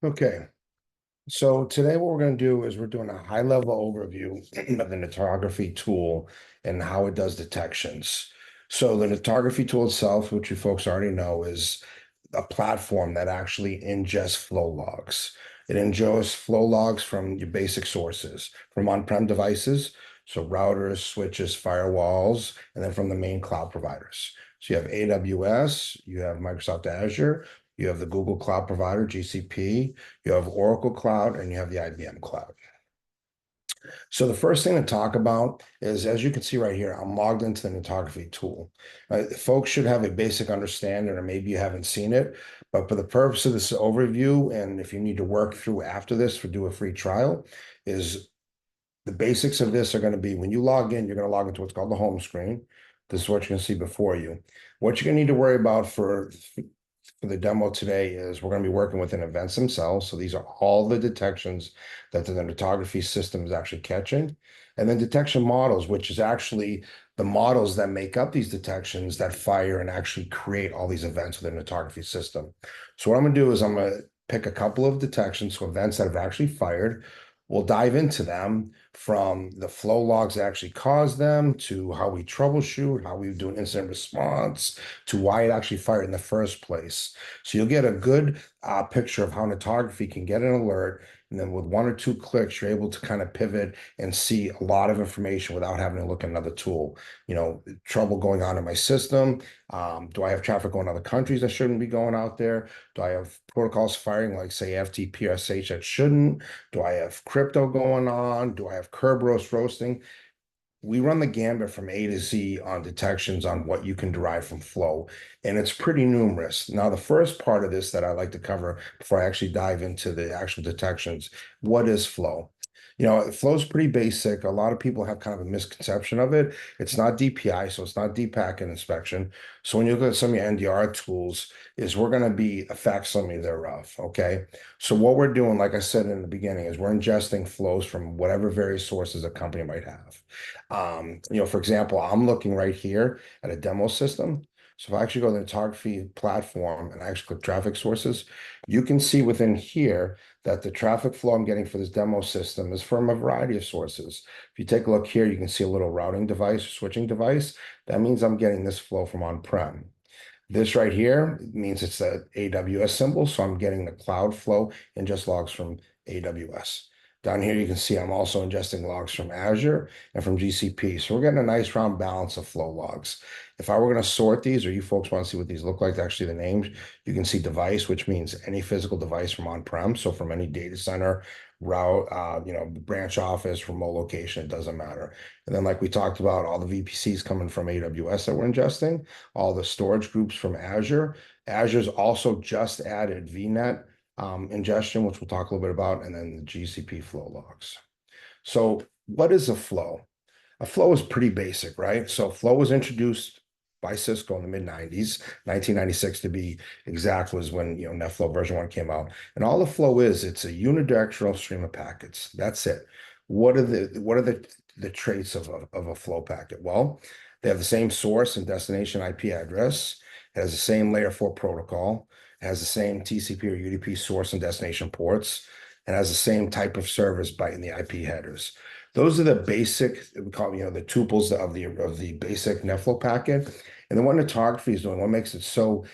Okay, so today what we're going to do is we're doing a high-level overview of the Netography tool and how it does detections. So the Netography tool itself, which you folks already know, is a platform that actually ingests flow logs. It ingests flow logs from your basic sources, from on-prem devices, so routers, switches, firewalls, and then from the main cloud providers. So you have AWS, you have Microsoft Azure, you have the Google Cloud provider, GCP, you have Oracle Cloud, and you have the IBM Cloud. So the first thing to talk about is, as you can see right here, I'm logged into the Netography tool. Folks should have a basic understanding, or maybe you haven't seen it, but for the purpose of this overview, and if you need to work through after this for do a free trial, is the basics of this are going to be when you log in, you're going to log into what's called the home screen. This is what you're going to see before you. What you're going to need to worry about for the demo today is we're going to be working within events themselves. So these are all the detections that the Netography system is actually catching. And then detection models, which is actually the models that make up these detections that fire and actually create all these events within the Netography system. So what I'm going to do is I'm going to pick a couple of detections, so events that have actually fired. We'll dive into them from the flow logs that actually caused them to how we troubleshoot, how we do an incident response, to why it actually fired in the first place. So you'll get a good picture of how Netography can get an alert, and then with one or two clicks, you're able to kind of pivot and see a lot of information without having to look at another tool. You know, trouble going on in my system. Do I have traffic going to other countries that shouldn't be going out there? Do I have protocols firing like, say, FTP or SH that shouldn't? Do I have crypto going on? Do I have curb roasting? We run the gambit from A to Z on detections on what you can derive from flow, and it's pretty numerous. Now, the first part of this that I like to cover before I actually dive into the actual detections, what is flow? You know, flow is pretty basic. A lot of people have kind of a misconception of it. It's not DPI, so it's not deep packet inspection. So when you look at some of your NDR tools, is we're going to be a facsimile thereof, okay? So what we're doing, like I said in the beginning, is we're ingesting flows from whatever various sources a company might have. You know, for example, I'm looking right here at a demo system. So if I actually go to the Netography platform and I actually click traffic sources, you can see within here that the traffic flow I'm getting for this demo system is from a variety of sources. If you take a look here, you can see a little routing device, switching device. That means I'm getting this flow from on-prem. This right here means it's the AWS symbol, so I'm getting the cloud flow and just logs from AWS. Down here, you can see I'm also ingesting logs from Azure and from GCP. So we're getting a nice round balance of flow logs. If I were going to sort these, or you folks want to see what these look like, actually the names, you can see device, which means any physical device from on-prem. So from any data center, route, you know, branch office, remote location, it doesn't matter. And then like we talked about, all the VPCs coming from AWS that we're ingesting, all the storage groups from Azure. Azure's also just added VNet ingestion, which we'll talk a little bit about, and then the GCP flow logs. So what is a flow? A flow is pretty basic, right? So flow was introduced by Cisco in the mid-90s, 1996 to be exact was when, you know, NetFlow version 1 came out. And all the flow is, it's a unidirectional stream of packets. That's it. What are the traits of a flow packet? Well, they have the same source and destination IP address. It has the same layer 4 protocol. It has the same TCP or UDP source and destination ports. It has the same type of service byte in the IP headers. Those are the basic, we call, you know, the tuples of the basic NetFlow packet. And then what Netography is doing, what makes it so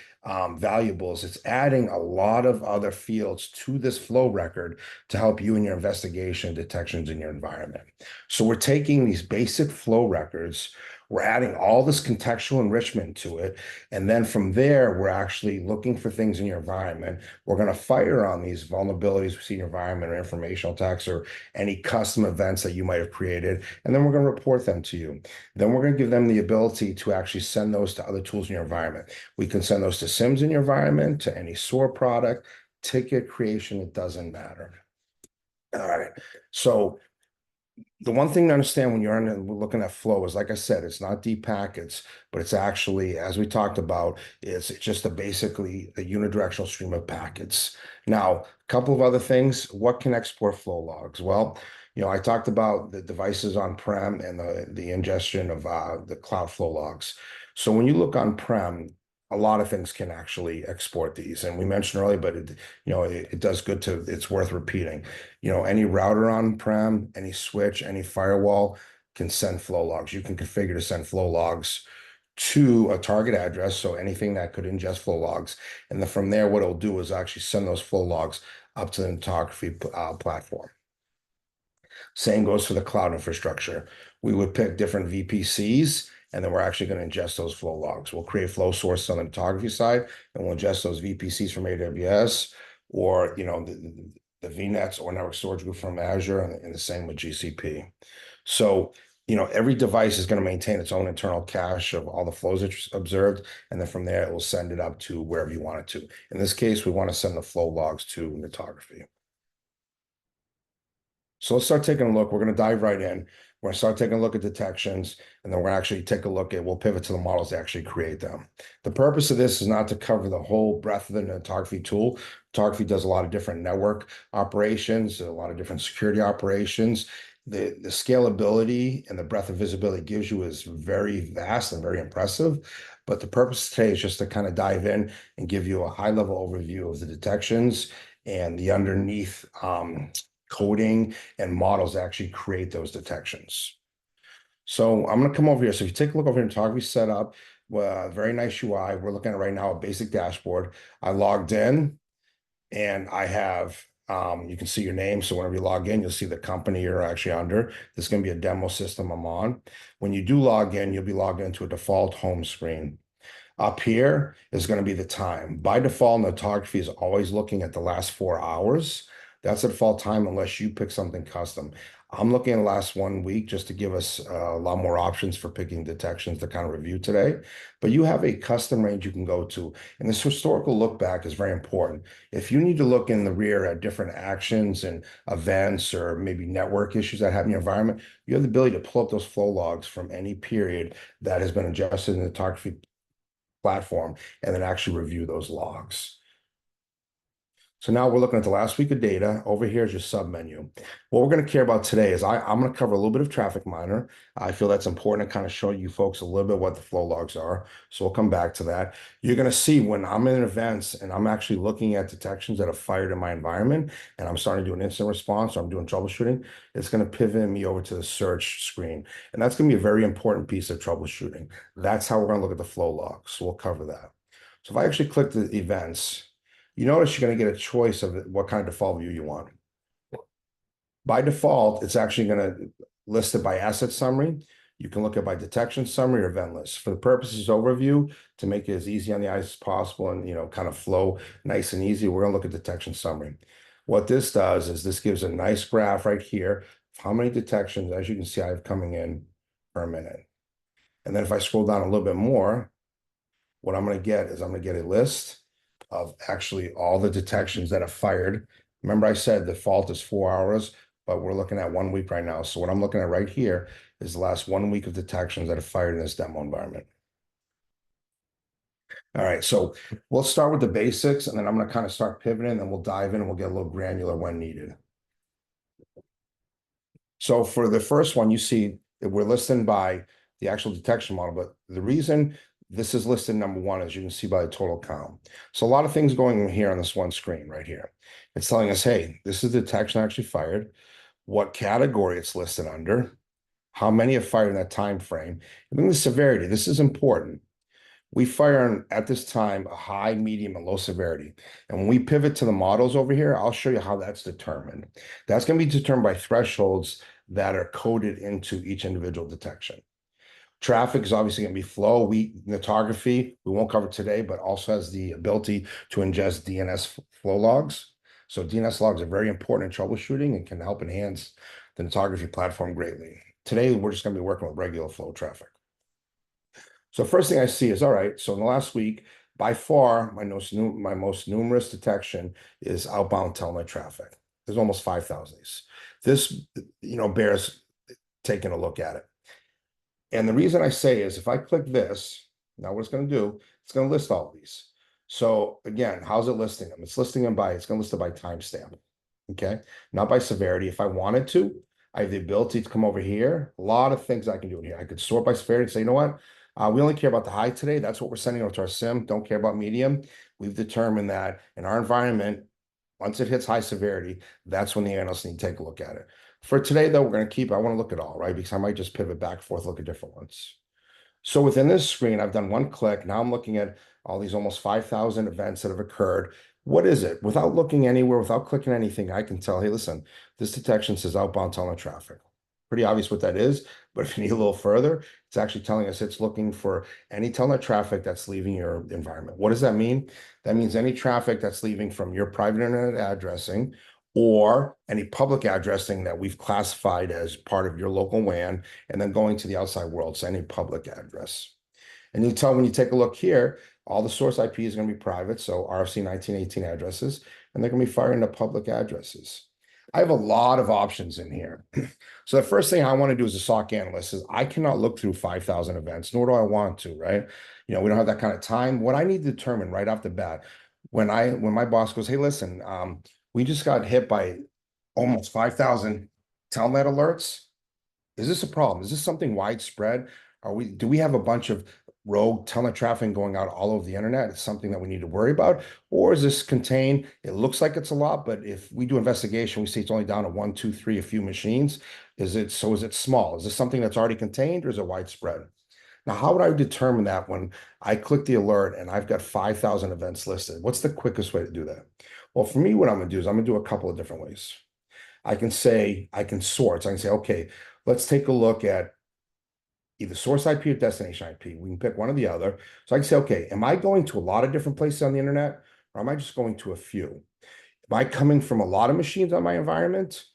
valuable is it's adding a lot of other fields to this flow record to help you in your investigation detections in your environment. So we're taking these basic flow records, we're adding all this contextual enrichment to it, and then from there, we're actually looking for things in your environment. We're going to fire on these vulnerabilities we see in your environment or informational attacks or any custom events that you might have created, and then we're going to report them to you. Then we're going to give them the ability to actually send those to other tools in your environment. We can send those to SIMs in your environment, to any SOAR product, ticket creation, it doesn't matter. All right. So the one thing to understand when you're looking at flow is, like I said, it's not deep packets, but it's actually, as we talked about, it's just basically a unidirectional stream of packets. Now, a couple of other things. What can export flow logs? Well, you know, I talked about the devices on-prem and the ingestion of the cloud flow logs. So when you look on-prem, a lot of things can actually export these. And we mentioned earlier, but it does good to, it's worth repeating. Any router on-prem, any switch, any firewall can send flow logs. You can configure to send flow logs to a target address. So anything that could ingest flow logs. And then from there, what it'll do is actually send those flow logs up to the Netography platform. Same goes for the cloud infrastructure. We would pick different VPCs, and then we're actually going to ingest those flow logs. We'll create flow sources on the photography side, and we'll ingest those VPCs from AWS or the VNets or network storage group from Azure, and the same with GCP. So every device is going to maintain its own internal cache of all the flows it's observed, and then from there it will send it up to wherever you want it to. In this case, we want to send the flow logs to Netography. So let's start taking a look. We're going to dive right in. We're going to start taking a look at detections, and then we're going to actually take a look at, we'll pivot to the models to actually create them. The purpose of this is not to cover the whole breadth of the Netography tool. Netography does a lot of different network operations, a lot of different security operations. The scalability and the breadth of visibility it gives you is very vast and very impressive. But the purpose today is just to kind of dive in and give you a high-level overview of the detections and the underneath coding and models actually create those detections. So I'm going to come over here. So if you take a look over here in Netography setup, very nice UI. We're looking at right now a basic dashboard. I logged in and I have, you can see your name. So whenever you log in, you'll see the company you're actually under. This is going to be a demo system I'm on. When you do log in, you'll be logged into a default home screen. Up here is going to be the time. By default, Netography is always looking at the last 4 hours. That's the default time unless you pick something custom. I'm looking at the last 1 week just to give us a lot more options for picking detections to kind of review today. But you have a custom range you can go to. And this historical look back is very important. If you need to look in the rear at different actions and events or maybe network issues that happen in your environment, you have the ability to pull up those flow logs from any period that has been adjusted in the Netography platform and then actually review those logs. So now we're looking at the last week of data. Over here is your submenu. What we're going to care about today is I'm going to cover a little bit of traffic monitor. I feel that's important to kind of show you folks a little bit what the flow logs are. So we'll come back to that. You're going to see when I'm in events and I'm actually looking at detections that are fired in my environment and I'm starting to do an instant response or I'm doing troubleshooting, it's going to pivot me over to the search screen. And that's going to be a very important piece of troubleshooting. That's how we're going to look at the flow logs. So we'll cover that. So if I actually click the events, you notice you're going to get a choice of what kind of default view you want. By default, it's actually going to list it by asset summary. You can look at by detection summary or event list. For the purposes overview, to make it as easy on the eyes as possible and kind of flow nice and easy, we're going to look at detection summary. What this does is this gives a nice graph right here of how many detections, as you can see, I have coming in per minute. And then if I scroll down a little bit more, what I'm going to get is I'm going to get a list of actually all the detections that are fired. Remember I said the default is 4 hours, but we're looking at 1 week right now. So what I'm looking at right here is the last 1 week of detections that are fired in this demo environment. All right, so we'll start with the basics, and then I'm going to kind of start pivoting, and we'll dive in and we'll get a little granular when needed. So for the first one, you see that we're listing by the actual detection model, but the reason this is listed number one, as you can see by the total count. So a lot of things going on here on this one screen right here. It's telling us, hey, this is the detection actually fired, what category it's listed under, how many have fired in that time frame, and then the severity. This is important. We fire at this time a high, medium, and low severity. And when we pivot to the models over here, I'll show you how that's determined. That's going to be determined by thresholds that are coded into each individual detection. Traffic is obviously going to be flow. Netography, we won't cover today, but also has the ability to ingest DNS flow logs. So DNS logs are very important in troubleshooting and can help enhance the Netography platform greatly. Today, we're just going to be working with regular flow traffic. So first thing I see is, all right, so in the last week, by far, my most numerous detection is outbound telnet traffic. There's almost 5,000 of these. This, bears taking a look at it. And the reason I say is if I click this, now what it's going to do, it's going to list all of these. So again, how's it listing them? It's listing them it's going to list it by timestamp, okay? Not by severity. If I wanted to, I have the ability to come over here. A lot of things I can do in here. I could sort by severity and say, you know what? We only care about the high today. That's what we're sending out to our sim. Don't care about medium. We've determined that in our environment, once it hits high severity, that's when the analysts need to take a look at it. For today, though, we're going to keep, I want to look at all, right? Because I might just pivot back and forth, look at different ones. So within this screen, I've done one click. Now I'm looking at all these almost 5,000 events that have occurred. What is it? Without looking anywhere, without clicking anything, I can tell, hey, listen, this detection says outbound tunnel traffic. Pretty obvious what that is, but if you need a little further, it's actually telling us it's looking for any telnet traffic that's leaving your environment. What does that mean? That means any traffic that's leaving from your private internet addressing or any public addressing that we've classified as part of your local WAN and then going to the outside world, so any public address. And you tell when you take a look here, all the source IP is going to be private, so RFC 1918 addresses, and they're going to be firing to public addresses. I have a lot of options in here. So the first thing I want to do as a SOC analyst is I cannot look through 5,000 events, nor do I want to, right? We don't have that kind of time. What I need to determine right off the bat, when my boss goes, hey, listen, we just got hit by almost 5,000 telnet alerts. Is this a problem? Is this something widespread? Do we have a bunch of rogue telnet traffic going out all over the internet? It's something that we need to worry about. Or is this contained? It looks like it's a lot, but if we do investigation, we see it's only down to one, two, three, a few machines. Is it small? Is this something that's already contained or is it widespread? Now, how would I determine that when I click the alert and I've got 5,000 events listed? What's the quickest way to do that? Well, for me, what I'm going to do is I'm going to do a couple of different ways. I can sort. So I can say, okay, let's take a look at either source IP or destination IP. We can pick one or the other. So I can say, okay, am I going to a lot of different places on the internet, or am I just going to a few? Am I coming from a lot of machines on my environment,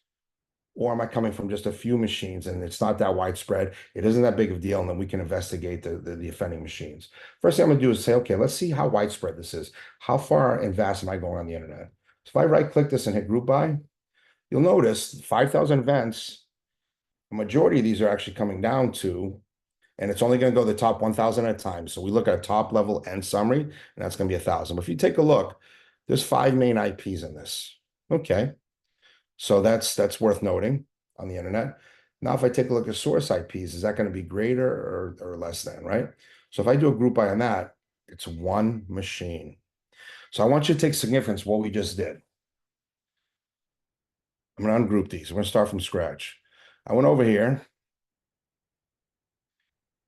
or am I coming from just a few machines and it's not that widespread? It isn't that big of a deal, and then we can investigate the offending machines. First thing I'm going to do is say, okay, let's see how widespread this is. How far and vast am I going on the internet? So if I right-click this and hit Group By, you'll notice 5,000 events. The majority of these are actually coming down to, and it's only going to go the top 1,000 at a time. So we look at a top level and summary, and that's going to be 1,000. But if you take a look, there's 5 main IPs in this. Okay, so that's worth noting on the internet. Now, if I take a look at source IPs, is that going to be greater or less than, right? So if I do a group by on that, it's one machine. So I want you to take significance what we just did. I'm going to ungroup these. We're going to start from scratch. I went over here.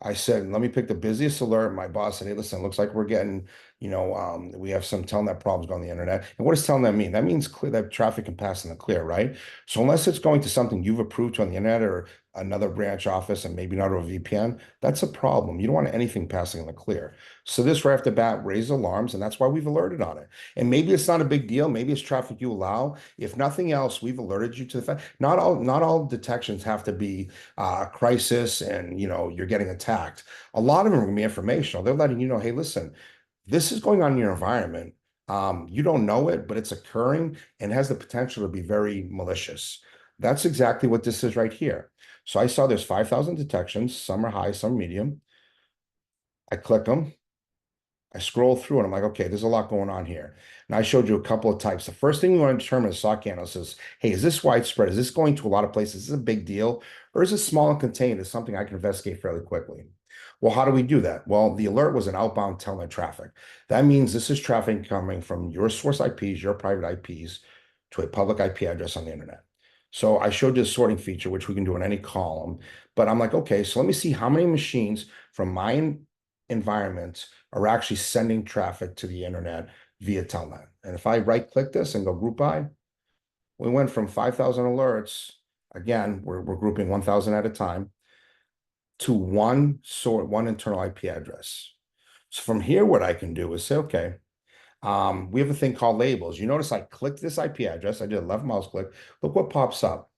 I said, let me pick the busiest alert. My boss said, hey, listen, it looks like we're getting, we have some telnet problems going on the internet. And what does telnet mean? That means clear, that traffic can pass in the clear, right? So unless it's going to something you've approved to on the internet or another branch office and maybe not over VPN, that's a problem. You don't want anything passing in the clear. So this right off the bat raised alarms, and that's why we've alerted on it. And maybe it's not a big deal. Maybe it's traffic you allow. If nothing else, we've alerted you to the fact. Not all detections have to be a crisis and you're getting attacked. A lot of them are going to be informational. They're letting you know, hey, listen, this is going on in your environment. You don't know it, but it's occurring and has the potential to be very malicious. That's exactly what this is right here. So I saw there's 5,000 detections. Some are high, some medium. I click them. I scroll through and I'm like, okay, there's a lot going on here. And I showed you a couple of types. The first thing you want to determine as SOC analyst is, hey, is this widespread? Is this going to a lot of places? Is this a big deal? Or is it small and contained? Is something I can investigate fairly quickly? Well, how do we do that? Well, the alert was an outbound telnet traffic. That means this is traffic coming from your source IPs, your private IPs, to a public IP address on the internet. So I showed you the sorting feature, which we can do in any column. But I'm like, okay, so let me see how many machines from my environment are actually sending traffic to the internet via telnet. And if I right-click this and go group by, we went from 5,000 alerts, again, we're grouping 1,000 at a time, to one internal IP address. So from here, what I can do is say, okay, we have a thing called labels. You notice I clicked this IP address, I did a left mouse click, look what pops up.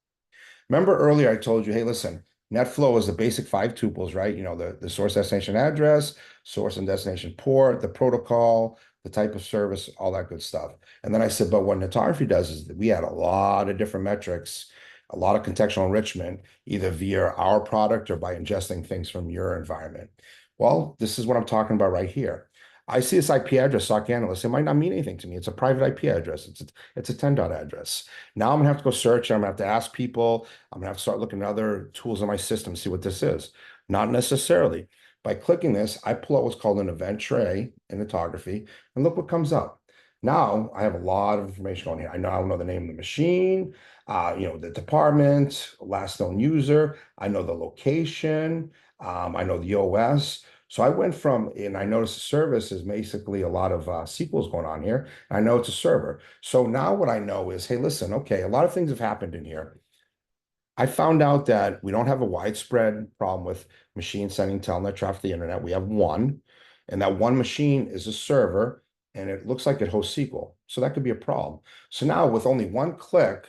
Remember earlier I told you, hey, listen, NetFlow is the basic 5 tuples, right? The source destination address, source and destination port, the protocol, the type of service, all that good stuff. And then I said, but what Netography does is that we add a lot of different metrics, a lot of contextual enrichment, either via our product or by ingesting things from your environment. Well, this is what I'm talking about right here. I see this IP address, SOC analyst. It might not mean anything to me. It's a private IP address. It's a 10 dot address. Now I'm gonna have to go search. I'm gonna have to ask people. I'm gonna have to start looking at other tools in my system, see what this is. Not necessarily. By clicking this, I pull out what's called an event tray in Netography, and look what comes up. Now I have a lot of information on here. I now know the name of the machine, the department, last known user. I know the location. I know the OS. So I went from, and I noticed the service is basically a lot of SQLs going on here. I know it's a server. So now what I know is, hey, listen, okay, a lot of things have happened in here. I found out that we don't have a widespread problem with machines sending telnet traffic to the internet. We have one, and that one machine is a server, and it looks like it hosts SQL. So that could be a problem. So now with only one click,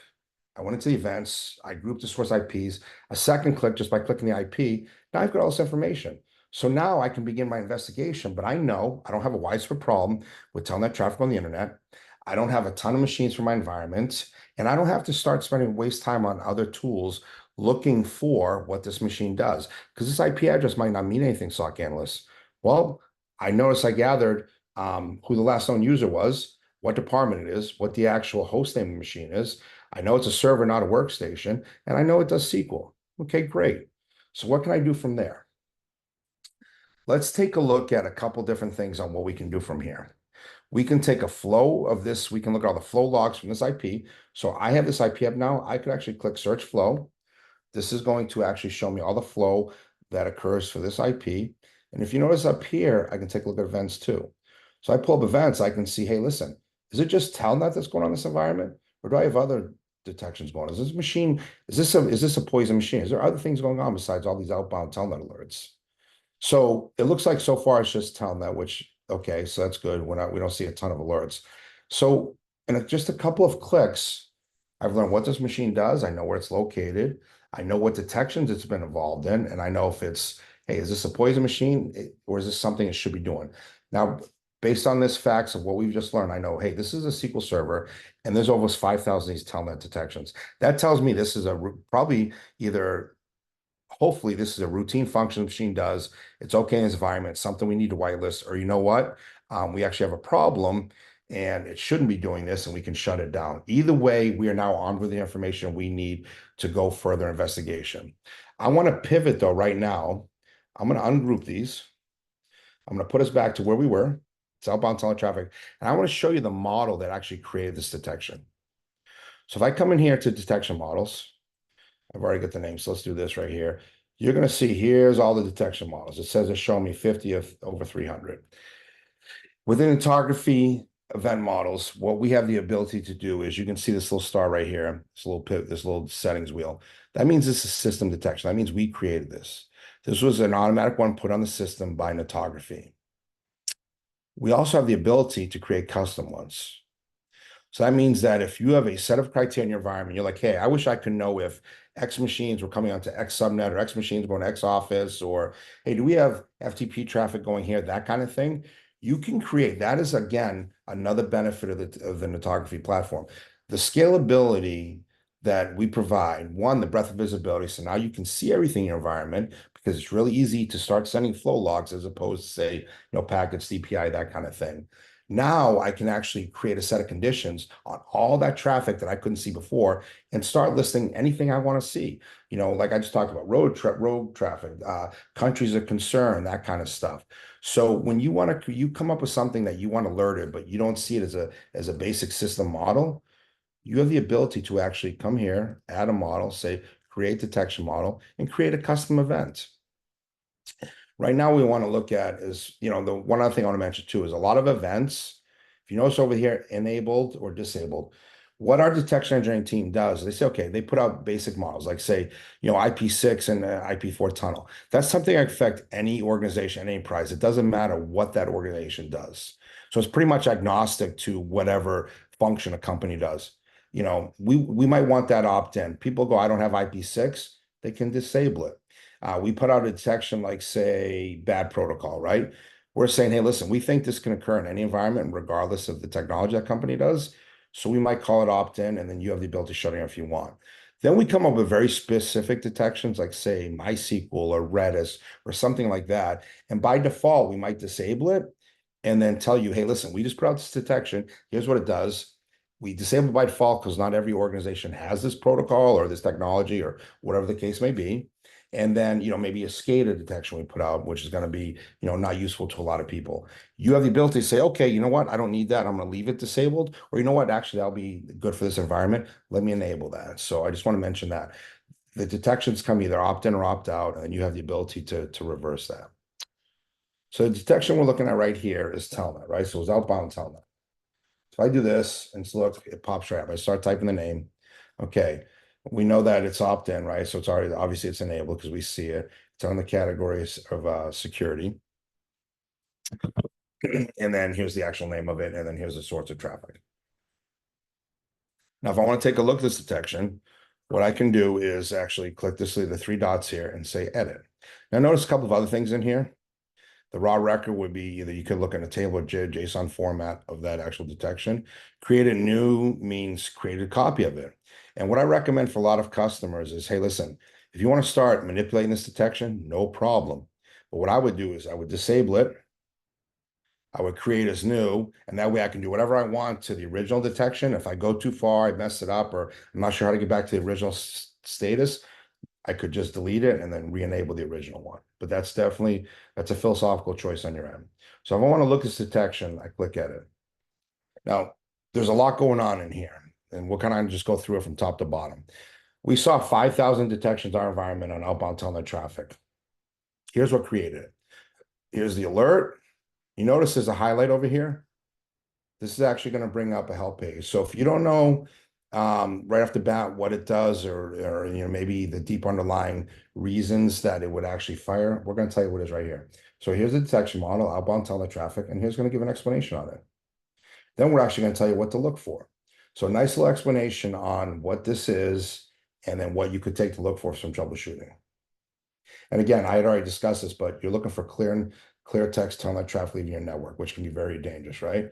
I went into the events, I grouped the source IPs, a second click just by clicking the IP. Now I've got all this information. So now I can begin my investigation, but I know I don't have a widespread problem with telnet traffic on the internet. I don't have a ton of machines for my environment. And I don't have to start spending waste time on other tools looking for what this machine does, because this IP address might not mean anything, SOC analysts. Well, I noticed I gathered who the last known user was, what department it is, what the actual host name of the machine is. I know it's a server, not a workstation, and I know it does SQL. Okay, great. So what can I do from there? Let's take a look at a couple different things on what we can do from here. We can take a flow of this. We can look at all the flow logs from this IP. So I have this IP up now. I could actually click search flow. This is going to actually show me all the flow that occurs for this IP. And if you notice up here, I can take a look at events too. So I pull up events, I can see, hey, listen, is it just telnet that's going on in this environment? Or do I have other detections going on? Is this machine, is this a poison machine? Is there other things going on besides all these outbound telnet alerts? So it looks like so far it's just telnet, which, okay, so that's good. We don't see a ton of alerts. So in just a couple of clicks, I've learned what this machine does. I know where it's located. I know what detections it's been involved in. And I know if it's, hey, is this a poison machine or is this something it should be doing? Now, based on this facts of what we've just learned, I know, hey, this is a SQL server and there's almost 5,000 of these telnet detections. That tells me this is probably either hopefully this is a routine function the machine does. It's okay in this environment, something we need to whitelist, or you know what? We actually have a problem and it shouldn't be doing this and we can shut it down. Either way, we are now armed with the information we need to go further investigation. I want to pivot though right now. I'm going to ungroup these. I'm going to put us back to where we were. It's outbound teletraffic. And I want to show you the model that actually created this detection. So if I come in here to detection models, I've already got the name, so let's do this right here. You're going to see here's all the detection models. It says it's showing me 50 of over 300. Within photography event models, what we have the ability to do is you can see this little star right here, this little pivot, this little settings wheel. That means this is system detection. That means we created this. This was an automatic one put on the system by Netography. We also have the ability to create custom ones. So that means that if you have a set of criteria in your environment, you're like, hey, I wish I could know if X machines were coming onto X subnet or X machines going to X office, or hey, do we have FTP traffic going here, that kind of thing. You can create, that is again, another benefit of the Netography platform. The scalability that we provide, one, the breadth of visibility. So now you can see everything in your environment because it's really easy to start sending flow logs as opposed to say, packets, DPI, that kind of thing. Now I can actually create a set of conditions on all that traffic that I couldn't see before and start listing anything I want to see. Like I just talked about road traffic, countries of concern, that kind of stuff. So when you come up with something that you want alerted, but you don't see it as a basic system model, you have the ability to actually come here, add a model, say create detection model, and create a custom event. Right now, we want to look at is, the one other thing I want to mention too is a lot of events. If you notice over here, enabled or disabled, what our detection engineering team does, they say, okay, they put out basic models like say, IP6 and IP4 tunnel. That's something that affect any organization, any enterprise. It doesn't matter what that organization does. So it's pretty much agnostic to whatever function a company does. We might want that opt-in. People go, I don't have IP6, they can disable it. We put out a detection like, say, bad protocol, right? We're saying, hey, listen, we think this can occur in any environment, regardless of the technology that company does. So we might call it opt-in, and then you have the ability to shut it down if you want. Then we come up with very specific detections, like, say, MySQL or Redis or something like that. And by default, we might disable it and then tell you, hey, listen, we just put out this detection. Here's what it does. We disable by default because not every organization has this protocol or this technology or whatever the case may be. And then, maybe a SCADA detection we put out, which is going to be, not useful to a lot of people. You have the ability to say, okay, you know what? I don't need that. I'm going to leave it disabled. Or you know what? Actually, that'll be good for this environment. Let me enable that. So I just want to mention that the detections come either opt in or opt out, and you have the ability to reverse that. So the detection we're looking at right here is telnet, right? So it's outbound telnet. If I do this and look, it pops right up. I start typing the name. Okay. We know that it's opt-in, right? So it's already, obviously it's enabled because we see it. It's on the categories of security. And then here's the actual name of it. And then here's the source of traffic. Now, if I want to take a look at this detection, what I can do is actually click the three dots here and say edit. Now notice a couple of other things in here. The raw record would be either you could look in a table or JSON format of that actual detection. Create a new means create a copy of it. And what I recommend for a lot of customers is, hey, listen, if you want to start manipulating this detection, no problem. But what I would do is I would disable it. I would create as new, and that way I can do whatever I want to the original detection. If I go too far, I mess it up, or I'm not sure how to get back to the original status, I could just delete it and then re-enable the original one. But that's a philosophical choice on your end. So if I want to look at this detection, I click edit. Now, there's a lot going on in here, and we'll kind of just go through it from top to bottom. We saw 5,000 detections in our environment on outbound telnet traffic. Here's what created it. Here's the alert. You notice there's a highlight over here. This is actually going to bring up a help page. So if you don't know right off the bat what it does, or maybe the deep underlying reasons that it would actually fire, we're going to tell you what it is right here. So here's the detection model, outbound telnet traffic, and here's going to give an explanation on it. Then we're actually going to tell you what to look for. So a nice little explanation on what this is, and then what you could take to look for some troubleshooting. And again, I had already discussed this, but you're looking for clear text telnet traffic leaving your network, which can be very dangerous, right?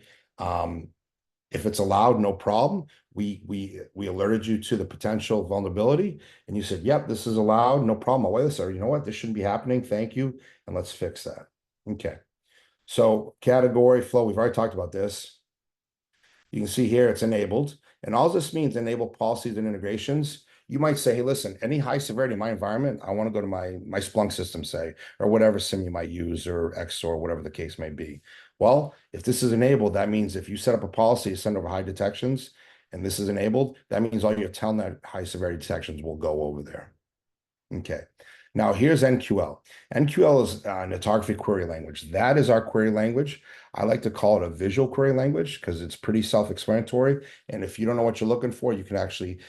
If it's allowed, no problem. We alerted you to the potential vulnerability, and you said, "Yep, this is allowed, no problem." I'll wait this, or you know what, this shouldn't be happening. Thank you, and let's fix that. Okay. So category flow, we've already talked about this. You can see here it's enabled, and all this means enable policies and integrations. You might say, hey, listen, any high severity in my environment, I want to go to my Splunk system, say, or whatever SIM you might use, or XOR, whatever the case may be. Well, if this is enabled, that means if you set up a policy to send over high detections, and this is enabled, that means all your telnet high severity detections will go over there. Okay. Now here's NQL. NQL is Netography query language. That is our query language. I like to call it a visual query language because it's pretty self-explanatory. And if you don't know what you're looking for, you can actually,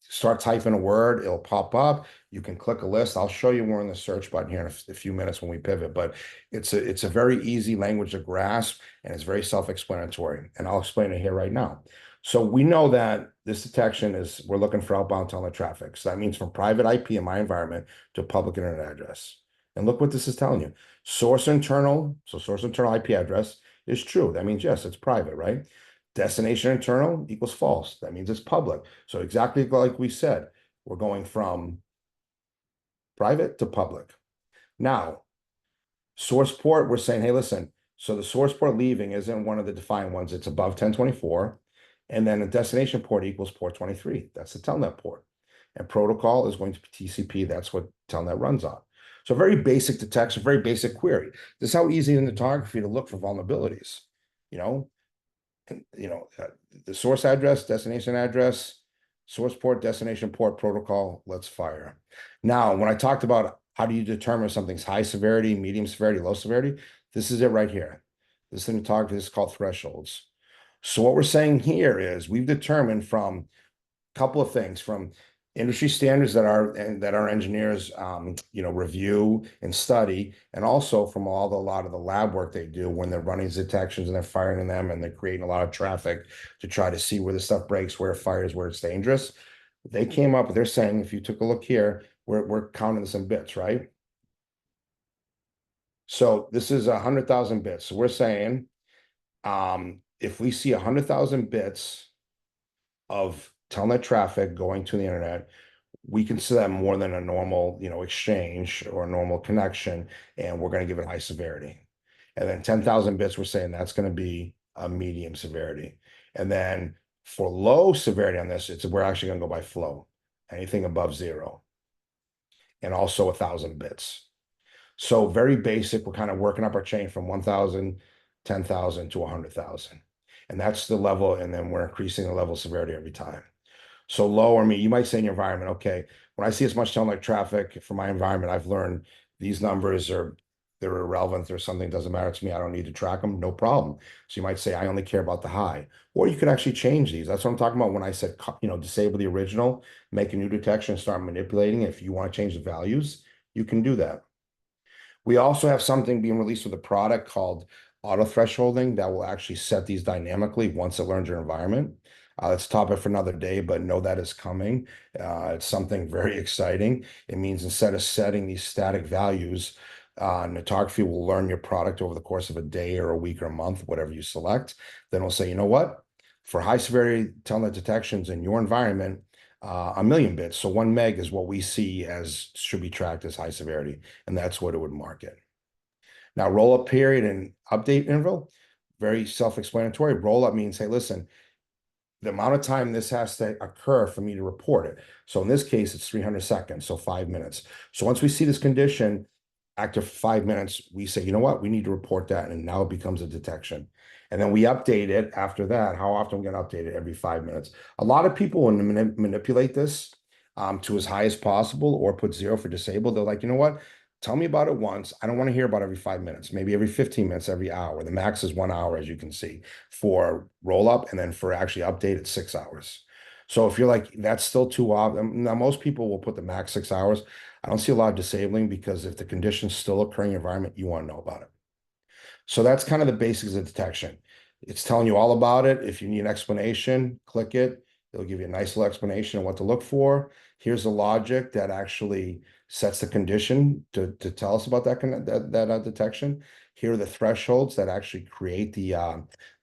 start typing a word, it'll pop up. You can click a list. I'll show you more in the search button here in a few minutes when we pivot, but it's a very easy language to grasp, and it's very self-explanatory. And I'll explain it here right now. So we know that this detection we're looking for outbound telnet traffic. So that means from private IP in my environment to a public internet address. And look what this is telling you. Source internal IP address is true. That means, yes, it's private, right? Destination internal equals false. That means it's public. So exactly like we said, we're going from private to public. Now, source port, we're saying, hey, listen, so the source port leaving isn't one of the defined ones. It's above 1024. And then the destination port equals port 23. That's the telnet port. And protocol is going to be TCP. That's what telnet runs on. So very basic detection, very basic query. This is how easy in Netography to look for vulnerabilities. The source address, destination address, source port, destination port, protocol, let's fire. Now, when I talked about how do you determine something's high severity, medium severity, low severity, this is it right here. This is called thresholds. So what we're saying here is we've determined from a couple of things, from industry standards that our engineers review and study, and also from a lot of the lab work they do when they're running detections and they're firing them and they're creating a lot of traffic to try to see where the stuff breaks, where it fires, where it's dangerous. They came up, they're saying, if you took a look here, we're counting this in bits, right? So this is 100,000 bits. So we're saying if we see 100,000 bits of telnet traffic going to the internet, we consider that more than a normal, exchange or a normal connection, and we're going to give it high severity. And then 10,000 bits, we're saying that's going to be a medium severity. And then for low severity on this, we're actually going to go by flow, anything above 0. and also 1,000 bits. So very basic. We're kind of working up our chain from 1,000, 10,000 to 100,000. And that's the level. And then we're increasing the level of severity every time. So low, I mean, you might say in your environment, okay, when I see as much tone-like traffic from my environment, I've learned these numbers are they're irrelevant or something doesn't matter to me. I don't need to track them. No problem. So you might say, I only care about the high. Or you could actually change these. That's what I'm talking about when I said, disable the original, make a new detection, and start manipulating it. If you want to change the values, you can do that. We also have something being released with a product called auto thresholding that will actually set these dynamically once it learns your environment. It's a topic for another day, but know that is coming. It's something very exciting. It means instead of setting these static values, Netography will learn your product over the course of a day or a week or a month, whatever you select. Then it'll say, you know what? For high severity telnet detections in your environment, 1 million bits. So 1 meg is what we see as should be tracked as high severity, and that's what it would mark it. Now, roll up period and update interval, very self-explanatory. Roll up means, hey, listen, the amount of time this has to occur for me to report it. So in this case, it's 300 seconds, so 5 minutes. So once we see this condition active for 5 minutes, we say, you know what, we need to report that, and now it becomes a detection. And then we update it after that. How often are we going to update it? Every 5 minutes. A lot of people, when they manipulate this to as high as possible or put 0 for disabled, they're like, you know what? Tell me about it once. I don't want to hear about every 5 minutes, maybe every 15 minutes, every hour. The max is 1 hour, as you can see, for roll up, and then for actually update, it's 6 hours. So if you're like, that's still too often, now most people will put the max 6 hours. I don't see a lot of disabling because if the condition's still occurring in your environment, you want to know about it. So that's kind of the basics of detection. It's telling you all about it. If you need an explanation, click it. It'll give you a nice little explanation of what to look for. Here's the logic that actually sets the condition to tell us about that detection. Here are the thresholds that actually create the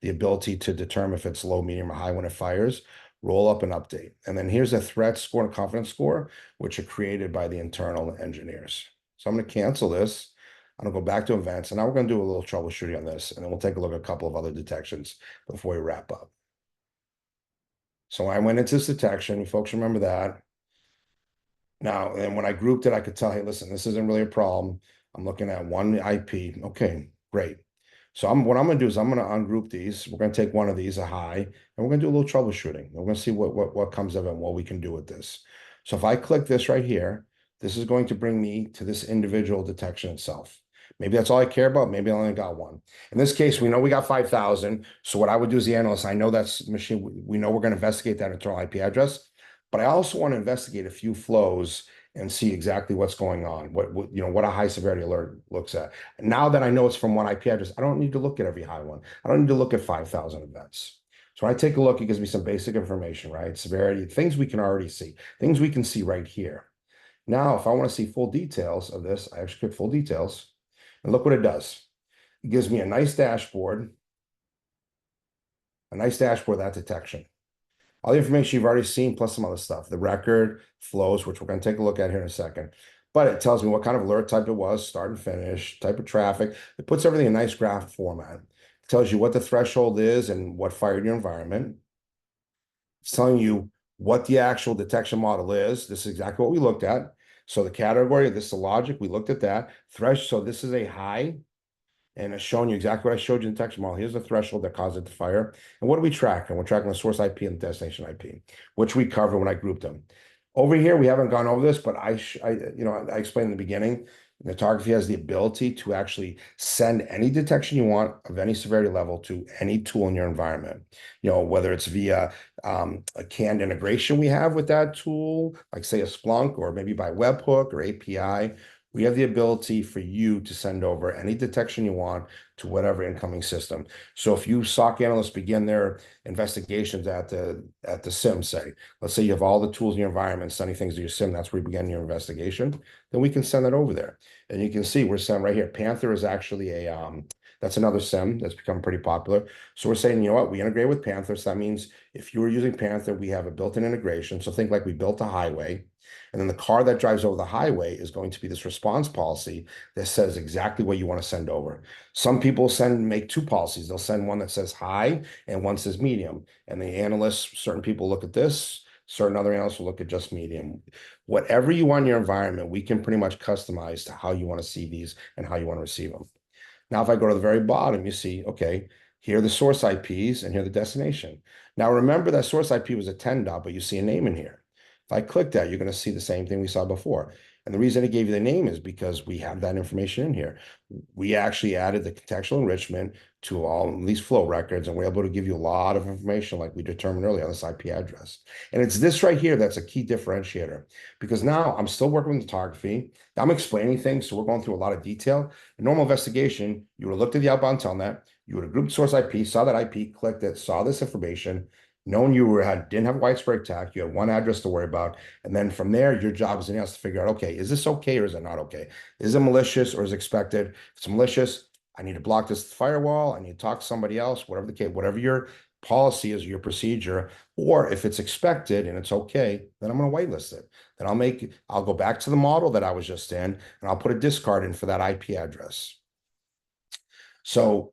ability to determine if it's low, medium, or high when it fires. Roll up and update. And then here's a threat score and confidence score, which are created by the internal engineers. So I'm going to cancel this. I'm gonna go back to events, and now we're gonna do a little troubleshooting on this, and then we'll take a look at a couple of other detections before we wrap up. So I went into this detection, you folks remember that. Now, and when I grouped it, I could tell, hey, listen, this isn't really a problem. I'm looking at one IP. Okay, great. So what I'm gonna do is I'm gonna ungroup these. We're gonna take one of these, a high, and we're gonna do a little troubleshooting. We're gonna see what comes of it and what we can do with this. So if I click this right here, this is going to bring me to this individual detection itself. Maybe that's all I care about. Maybe I only got one. In this case, we know we got 5,000. So what I would do as the analyst, I know that's machine. We know we're going to investigate that internal IP address, but I also want to investigate a few flows and see exactly what's going on. What a high severity alert looks at. Now that I know it's from one IP address, I don't need to look at every high one. I don't need to look at 5,000 events. So when I take a look, it gives me some basic information, right? Severity, things we can already see, things we can see right here. Now, if I want to see full details of this, I actually click full details. And look what it does. It gives me a nice dashboard of that detection. All the information you've already seen, plus some other stuff, the record, flows, which we're going to take a look at here in a second. But it tells me what kind of alert type it was, start and finish, type of traffic. It puts everything in a nice graph format. It tells you what the threshold is and what fired your environment. It's telling you what the actual detection model is. This is exactly what we looked at. So the category, this is the logic, we looked at that. So this is a high, and it's showing you exactly what I showed you in the detection model. Here's the threshold that caused it to fire. And what do we track? And we're tracking the source IP and the destination IP, which we covered when I grouped them. Over here, we haven't gone over this, but I explained in the beginning, Netography has the ability to actually send any detection you want of any severity level to any tool in your environment. Whether it's via a canned integration we have with that tool, like say a Splunk, or maybe by webhook or API. We have the ability for you to send over any detection you want to whatever incoming system. So if you SOC analysts begin their investigations at the SIM, say, let's say you have all the tools in your environment sending things to your SIM, that's where you begin your investigation, then we can send that over there. And you can see we're sending right here. Panther is actually that's another SIM that's become pretty popular. So we're saying, you know what, we integrate with Panther. So that means if you were using Panther, we have a built-in integration. So think like we built a highway. And then the car that drives over the highway is going to be this response policy that says exactly what you want to send over. Some people make two policies. They'll send one that says high and one says medium. And the analysts, certain people look at this, Certain other analysts will look at just medium. Whatever you want in your environment, we can pretty much customize to how you want to see these and how you want to receive them. Now, if I go to the very bottom, you see, okay, here are the source IPs and here are the destination. Now, remember that source IP was a 10 dot, but you see a name in here. If I click that, you're going to see the same thing we saw before. And the reason it gave you the name is because we have that information in here. We actually added the contextual enrichment to all these flow records, and we're able to give you a lot of information like we determined earlier on this IP address. And it's this right here that's a key differentiator, because now I'm still working with photography. I'm explaining things, so we're going through a lot of detail. In normal investigation, you would have looked at the outbound telnet, you would have grouped source IP, saw that IP, clicked it, saw this information, known you didn't have widespread attack, you had one address to worry about, and then from there, your job as an analyst to figure out, okay, is this okay or is it not okay? Is it malicious or is it expected? If it's malicious, I need to block this firewall, I need to talk to somebody else, whatever the case, whatever your policy is, your procedure, or if it's expected and it's okay, then I'm going to whitelist it. Then I'll go back to the model that I was just in, and I'll put a discard in for that IP address. So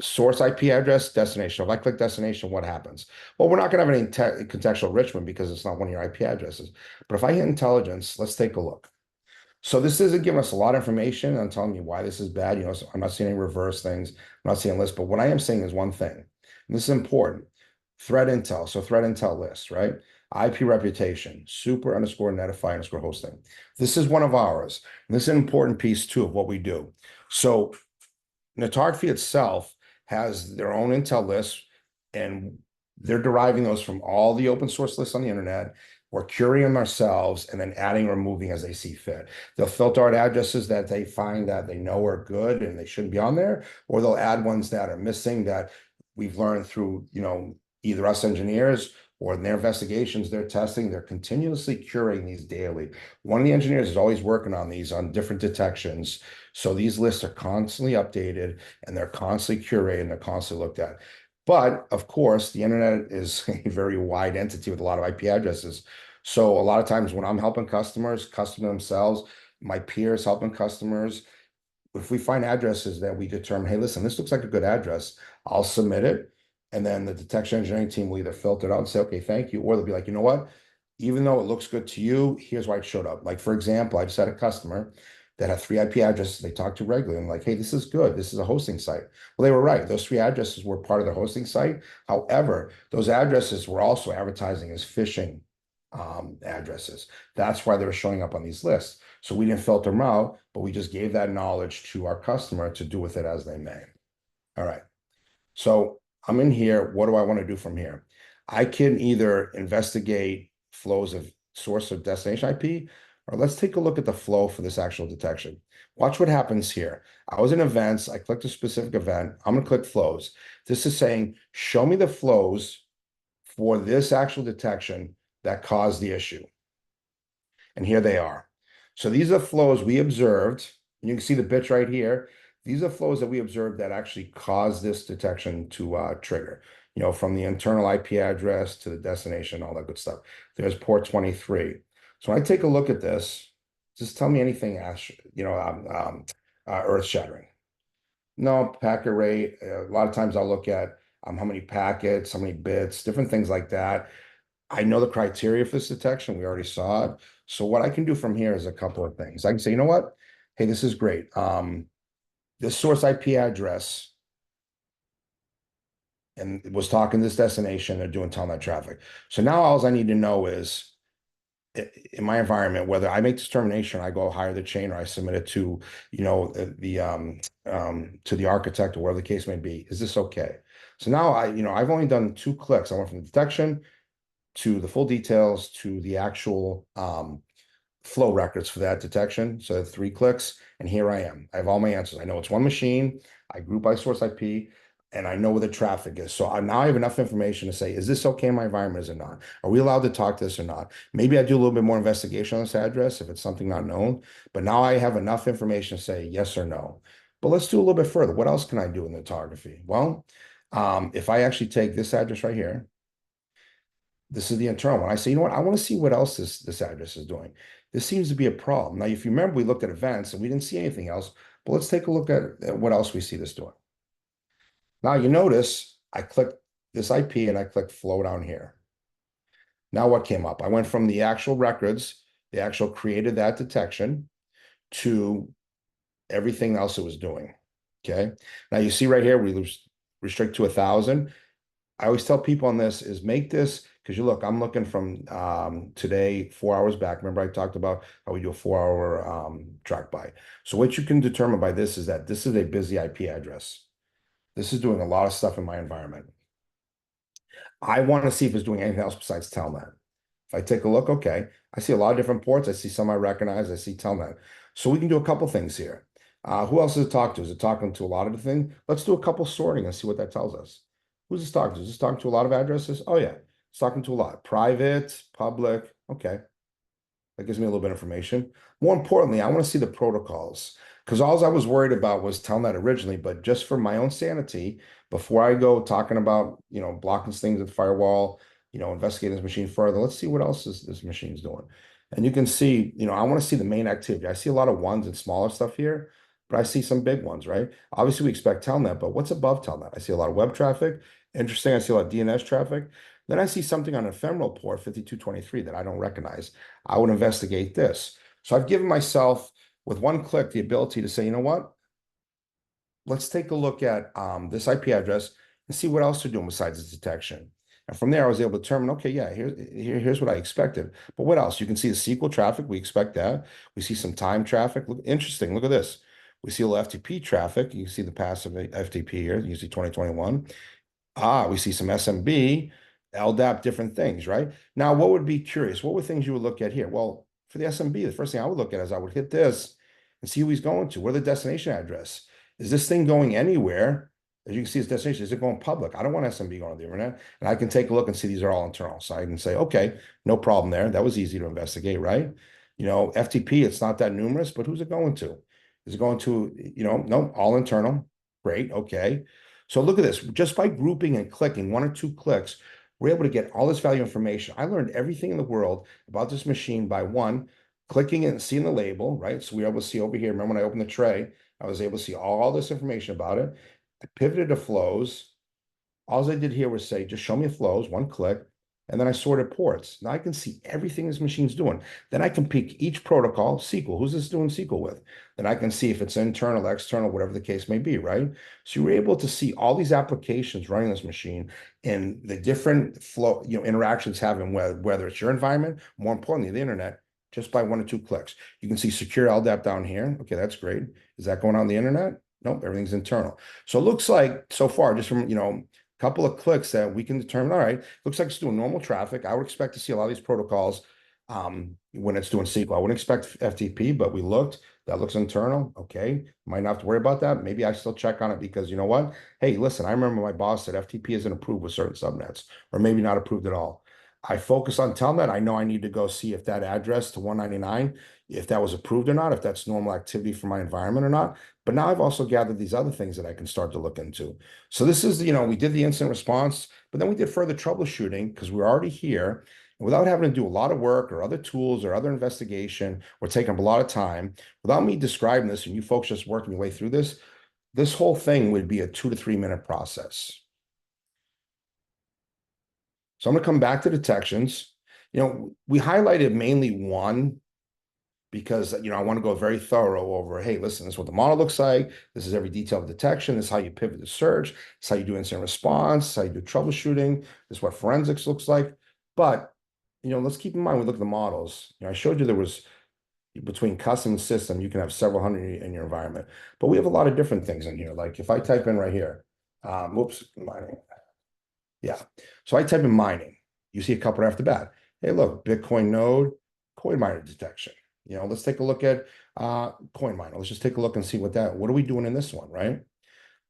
source IP address, destination. If I click destination, what happens? Well, we're not going to have any contextual enrichment because it's not one of your IP addresses. But if I hit intelligence, let's take a look. So this isn't giving us a lot of information on telling me why this is bad. So I'm not seeing any reverse things. I'm not seeing lists, but what I am seeing is one thing. And this is important. Threat intel. So threat intel list, right? IP reputation, super underscore netify underscore hosting. This is one of ours. And this is an important piece too of what we do. So Netography itself has their own intel lists, and they're deriving those from all the open source lists on the internet. We're curating them ourselves and then adding or removing as they see fit. They'll filter out addresses that they find that they know are good and they shouldn't be on there, or they'll add ones that are missing that we've learned through, either us engineers or in their investigations, they're testing, they're continuously curating these daily. One of the engineers is always working on these on different detections. So these lists are constantly updated and they're constantly curated and they're constantly looked at. But of course, the internet is a very wide entity with a lot of IP addresses. So a lot of times when I'm helping customers custom themselves, my peers helping customers, if we find addresses that we determine, hey, listen, this looks like a good address, I'll submit it. And then the detection engineering team will either filter it out and say, okay, thank you. Or they'll be like, you know what? Even though it looks good to you, here's why it showed up. Like, for example, I just had a customer that had 3 IP addresses they talked to regularly. I'm like, hey, this is good. This is a hosting site. Well, they were right. Those 3 addresses were part of their hosting site. However, those addresses were also advertising as phishing addresses. That's why they were showing up on these lists. So we didn't filter them out, but we just gave that knowledge to our customer to do with it as they may. All right. So I'm in here. What do I want to do from here? I can either investigate flows of source of destination IP, or let's take a look at the flow for this actual detection. Watch what happens here. I was in events. I clicked a specific event. I'm going to click flows. This is saying, show me the flows for this actual detection that caused the issue. And here they are. So these are flows we observed. You can see the bits right here. These are flows that we observed that actually caused this detection to trigger, from the internal IP address to the destination, all that good stuff. There's port 23. So when I take a look at this, just tell me anything, earth shattering. No, packet rate. A lot of times I'll look at how many packets, how many bits, different things like that. I know the criteria for this detection. We already saw it. So what I can do from here is a couple of things. I can say, you know what? Hey, this is great. This source IP address and was talking this destination, they're doing telnet traffic. So now all I need to know is in my environment, whether I make this determination, I go higher the chain or I submit it to, to the architect or whatever the case may be. Is this okay? So now I've only done 2 clicks. I went from the detection to the full details to the actual flow records for that detection. So 3 clicks, and here I am. I have all my answers. I know it's one machine. I group by source IP, and I know where the traffic is. So now I have enough information to say, is this okay in my environment? Is it not? Are we allowed to talk to this or not? Maybe I do a little bit more investigation on this address if it's something not known. But now I have enough information to say yes or no. But let's do a little bit further. What else can I do in Netography? Well, if I actually take this address right here, this is the internal one. I say, you know what? I want to see what else this address is doing. This seems to be a problem. Now, if you remember, we looked at events and we didn't see anything else, but let's take a look at what else we see this doing. Now, you notice I click this IP and I click flow down here. Now what came up? I went from the actual records, the actual created that detection, to everything else it was doing. Okay. Now you see right here, we restrict to 1,000. I always tell people on this is make this, because you look, I'm looking from today, 4 hours back. Remember I talked about how we do a 4 hour track by. So what you can determine by this is that this is a busy IP address. This is doing a lot of stuff in my environment. I want to see if it's doing anything else besides Telnet. If I take a look, okay, I see a lot of different ports. I see some I recognize. I see Telnet. So we can do a couple things here. Who else is it talking to? Is it talking to a lot of the things? Let's do a couple sorting and see what that tells us. Who's this talking to? Is this talking to a lot of addresses? Oh, yeah. It's talking to a lot. Private, public. Okay. That gives me a little bit of information. More importantly, I want to see the protocols because all I was worried about was Telnet originally, but just for my own sanity, before I go talking about, blocking things at the firewall, investigating this machine further, let's see what else this machine's doing. And you can see, I want to see the main activity. I see a lot of ones and smaller stuff here, but I see some big ones, right? Obviously, we expect Telnet, but what's above Telnet? I see a lot of web traffic. Interesting. I see a lot of DNS traffic. Then I see something on ephemeral port 5223 that I don't recognize. I would investigate this. So I've given myself, with one click, the ability to say, you know what? Let's take a look at this IP address and see what else they're doing besides its detection. And from there, I was able to determine, okay, yeah, here's what I expected. But what else? You can see the SQL traffic. We expect that. We see some time traffic. Look, interesting. Look at this. We see a little FTP traffic. You can see the passive FTP here. You see 2021. We see some SMB, LDAP, different things, right? Now, what would be curious? What were things you would look at here? Well, for the SMB, the first thing I would look at is I would hit this and see who he's going to. Where the destination address? Is this thing going anywhere? As you can see, its destination, is it going public? I don't want SMB going on the internet. And I can take a look and see these are all internal. So I can say, okay, no problem there. That was easy to investigate, right? FTP, it's not that numerous, but who's it going to? Is it going to, no, all internal. Great, okay. So look at this. Just by grouping and clicking, 1 or 2 clicks, we're able to get all this value information. I learned everything in the world about this machine by one, clicking and seeing the label, right? So we were able to see over here. Remember when I opened the tray, I was able to see all this information about it. I pivoted to flows. All I did here was say, just show me flows, 1 click, and then I sorted ports. Now I can see everything this machine's doing. Then I can pick each protocol, SQL. Who's this doing SQL with? Then I can see if it's internal, external, whatever the case may be, right? So you were able to see all these applications running this machine and the different flow, interactions having, whether it's your environment, more importantly, the internet, just by 1 or 2 clicks. You can see secure LDAP down here. Okay, that's great. Is that going on the internet? Nope, everything's internal. So it looks like so far, just from, couple of clicks that we can determine, all right, looks like it's doing normal traffic. I would expect to see a lot of these protocols when it's doing SQL. I wouldn't expect FTP, but we looked, that looks internal. Okay, might not have to worry about that. Maybe I still check on it because you know what? Hey, listen, I remember my boss said FTP isn't approved with certain subnets, or maybe not approved at all. I focus on Telnet. I know I need to go see if that address to 199, if that was approved or not, if that's normal activity for my environment or not. But now I've also gathered these other things that I can start to look into. So this is, we did the incident response, but then we did further troubleshooting because we're already here. And without having to do a lot of work or other tools or other investigation or taking up a lot of time, without me describing this and you folks just working your way through this whole thing would be a 2 to 3 minute process. So I'm going to come back to detections. We highlighted mainly one because I want to go very thorough over, hey, listen, this is what the model looks like. This is every detail of detection. This is how you pivot the search. This is how you do incident response. This is how you do troubleshooting. This is what forensics looks like. But, let's keep in mind, we look at the models. I showed you there was between custom and system, you can have several hundred in your environment. But we have a lot of different things in here. Like if I type in right here, mining. Yeah. So I type in mining. You see a couple right off the bat. Hey, look, Bitcoin node, coin miner detection. Let's take a look at coin miner. Let's just take a look and see what are we doing in this one, right?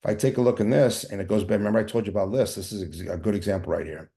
If I take a look in this and it goes back, remember I told you about this. This is a good example right here.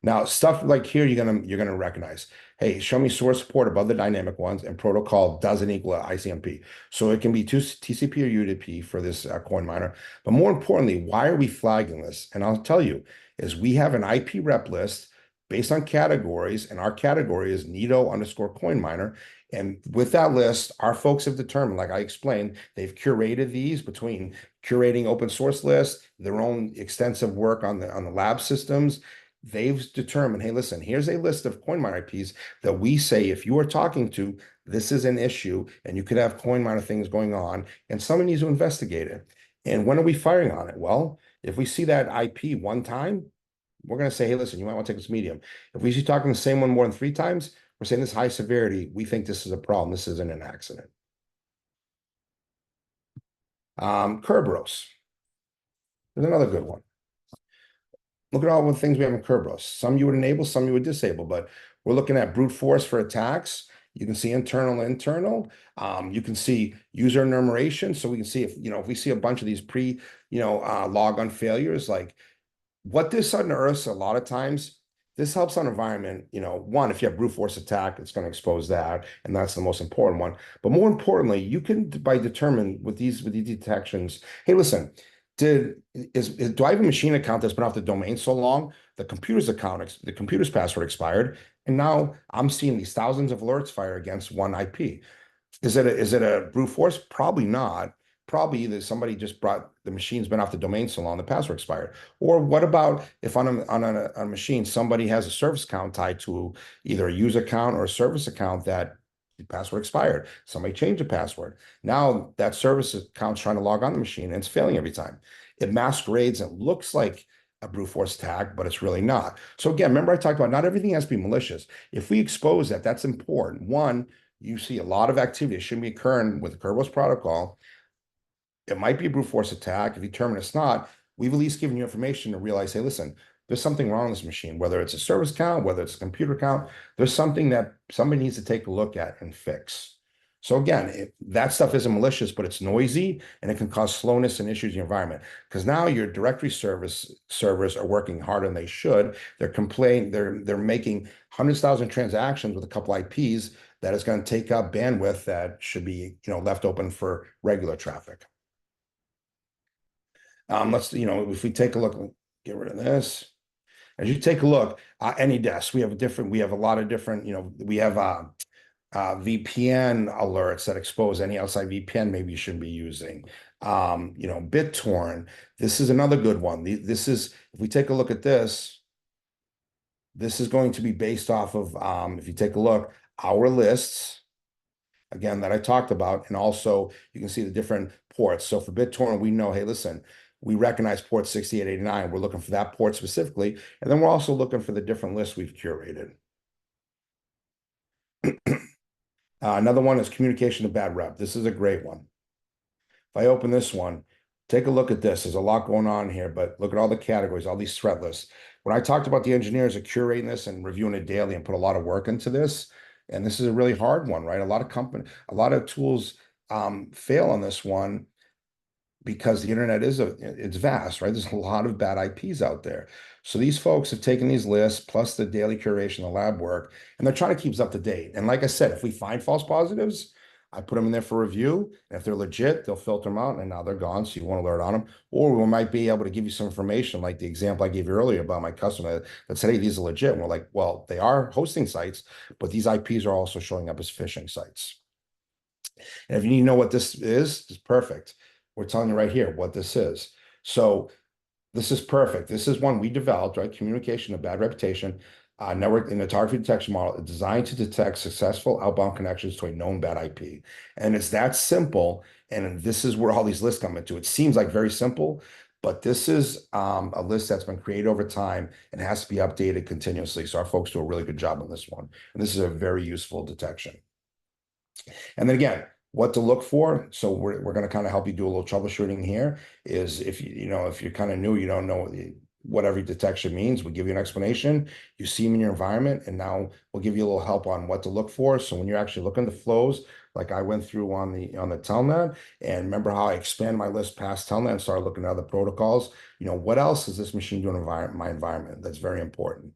Now, stuff like here, you're gonna recognize. Hey, show me source port above the dynamic ones, and protocol doesn't equal ICMP. So it can be TCP or UDP for this coin miner. But more importantly, why are we flagging this? And I'll tell you, is we have an IP rep list based on categories, and our category is Nito_coin miner. And with that list, our folks have determined, like I explained, they've curated these between curating open source lists, their own extensive work on the lab systems, they've determined, hey, listen, here's a list of coin miner IPs that we say if you are talking to, this is an issue, and you could have coin miner things going on, and someone needs to investigate it. And when are we firing on it? Well, if we see that IP one time, we're going to say, hey, listen, you might want to take this medium. If we see talking the same one more than 3 times, we're saying this high severity. We think this is a problem. This isn't an accident. Kerberos is another good one. Look at all the things we have in Kerberos. Some you would enable, some you would disable, but we're looking at brute force for attacks. You can see internal. You can see user enumeration. So we can see if we see a bunch of these log on failures, like what this unearths a lot of times, this helps on environment. One, if you have brute force attack, it's going to expose that, and that's the most important one. But more importantly, you can by determine with these detections, hey, listen, do I have a machine account that's been off the domain so long, the computer's password expired, and now I'm seeing these thousands of alerts fire against one IP. Is it a brute force? Probably not. Probably either somebody just brought the machine's been off the domain so long the password expired. Or what about if on a machine somebody has a service account tied to either a user account or a service account that the password expired. Somebody changed the password. Now that service account's trying to log on the machine and it's failing every time. It masquerades and looks like a brute force attack, but it's really not. So again, remember I talked about not everything has to be malicious. If we expose that, that's important. One, you see a lot of activity that shouldn't be occurring with the Kerberos protocol. It might be a brute force attack. If you determine it's not, we've at least given you information to realize, hey, listen, there's something wrong with this machine, whether it's a service account, whether it's a computer account, there's something that somebody needs to take a look at and fix. So again, that stuff isn't malicious, but it's noisy and it can cause slowness and issues in your environment. Because now your directory servers are working harder than they should. They're making hundreds of thousands of transactions with a couple IPs that is going to take up bandwidth that should be left open for regular traffic. If we take a look, get rid of this. As you take a look, any desk, we have a lot of different, we have VPN alerts that expose any outside VPN maybe you shouldn't be using. BitTorrent. This is another good one. This is, if we take a look at this is going to be based off of, if you take a look, our lists, again, that I talked about, and also you can see the different ports. So for BitTorrent, we know, hey, listen, we recognize port 6889. We're looking for that port specifically, and then we're also looking for the different lists we've curated. Another one is communication to bad rep. This is a great one. If I open this one, take a look at this. There's a lot going on here, but look at all the categories, all these threat lists. When I talked about the engineers are curating this and reviewing it daily and put a lot of work into this, and this is a really hard one, right? A lot of tools fail on this one because the internet it's vast, right? There's a lot of bad IPs out there. So these folks have taken these lists plus the daily curation, the lab work, and they're trying to keep us up to date. And like I said, if we find false positives, I put them in there for review. And if they're legit, they'll filter them out and now they're gone. So you want to alert on them. Or we might be able to give you some information like the example I gave you earlier about my customer that said, hey, these are legit. And we're like, well, they are hosting sites, but these IPs are also showing up as phishing sites. And if you need to know what this is, it's perfect. We're telling you right here what this is. So this is perfect. This is one we developed, right? Communication of bad reputation, network and Netography detection model designed to detect successful outbound connections to a known bad IP. And it's that simple. And this is where all these lists come into. It seems like very simple, but this is a list that's been created over time and has to be updated continuously. So our folks do a really good job on this one. And this is a very useful detection. And then again, what to look for. So we're going to kind of help you do a little troubleshooting here is if if you're kind of new, you don't know what every detection means, we give you an explanation, you see them in your environment, and now we'll give you a little help on what to look for. So when you're actually looking at the flows, like I went through on the telnet, and remember how I expand my list past telnet and started looking at other protocols, what else is this machine doing in my environment? That's very important.